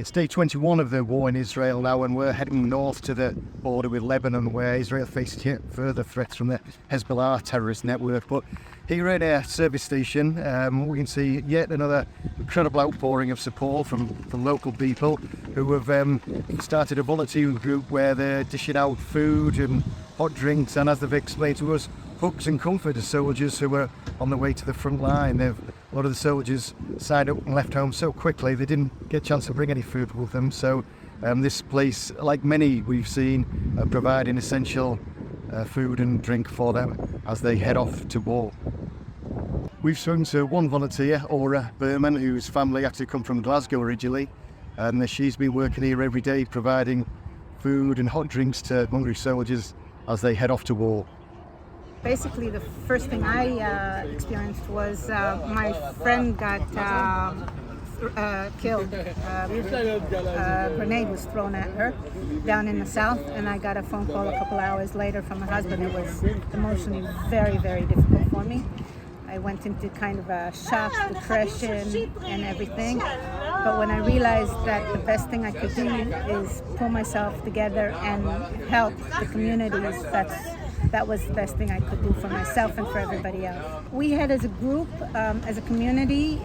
It's day 21 of the war in Israel now, and we're heading north to the border with Lebanon, where Israel faces yet further threats from the Hezbollah terrorist network. But here at a service station, we can see yet another incredible outpouring of support from local people who have started a volunteer group where they're dishing out food and hot drinks, and as they've explained to us, hugs and comfort to soldiers who are on the way to the front line. A lot of the soldiers signed up and left home so quickly they didn't get a chance to bring any food with them. So this place, like many we've seen, providing essential food and drink for them as they head off to war. We've spoken to one volunteer, Ora Beran, whose family actually come from Glasgow originally, and she's been working here every day providing food and hot drinks to hungry soldiers as they head off to war. Basically, the first thing I experienced was my friend got killed. A grenade was thrown at her down in the south, and I got a phone call a couple hours later from her husband. It was emotionally very, very difficult for me. I went into kind of a shock, depression, and everything. But when I realized that the best thing I could do is pull myself together and help the communities, that was the best thing I could do for myself and for everybody else. We had, as a group, as a community,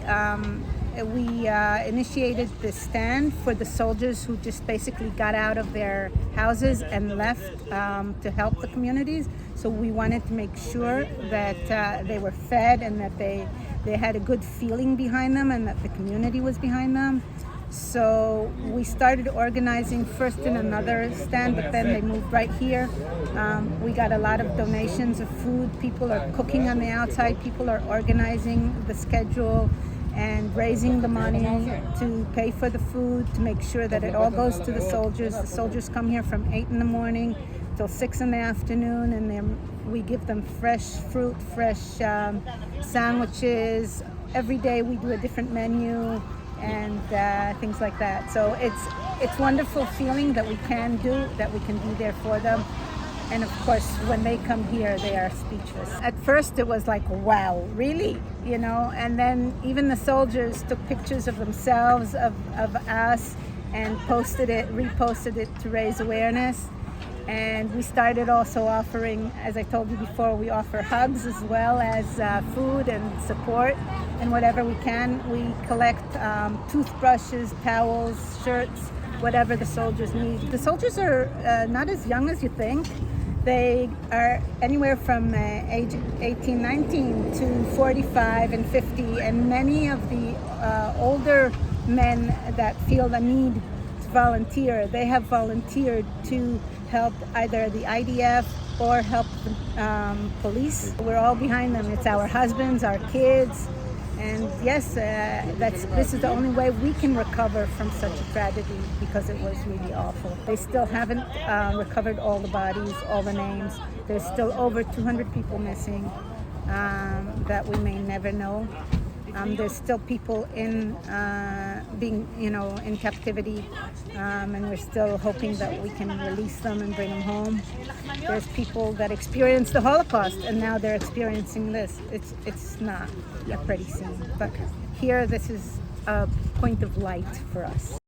we initiated this stand for the soldiers who just basically got out of their houses and left to help the communities. So we wanted to make sure that they were fed and that they had a good feeling behind them and that the community was behind them. So we started organizing first in another stand, but then they moved right here. We got a lot of donations of food. People are cooking on the outside. People are organizing the schedule and raising the money to pay for the food, to make sure that it all goes to the soldiers. The soldiers come here from 8 in the morning till 6 in the afternoon, and then we give them fresh fruit, fresh sandwiches. Every day we do a different menu and things like that. So it's wonderful feeling that we can be there for them. And of course, when they come here, they are speechless. At first, it was like, wow, really? You know, and then even the soldiers took pictures of themselves, of us, and reposted it to raise awareness. And we started also offering, as I told you before, we offer hugs as well as food and support and whatever we can. We collect toothbrushes, towels, shirts, whatever the soldiers need. The soldiers are not as young as you think. They are anywhere from age 18, 19 to 45 and 50, and many of the older men that feel the need to volunteer, they have volunteered to help either the IDF or help the police. We're all behind them. It's our husbands, our kids, and yes, this is the only way we can recover from such a tragedy, because it was really awful. They still haven't recovered all the bodies, all the names. There's still over 200 people missing that we may never know. There's still people in captivity, and we're still hoping that we can release them and bring them home. There's people that experienced the Holocaust and now they're experiencing this. It's not a pretty scene, but here this is a point of light for us.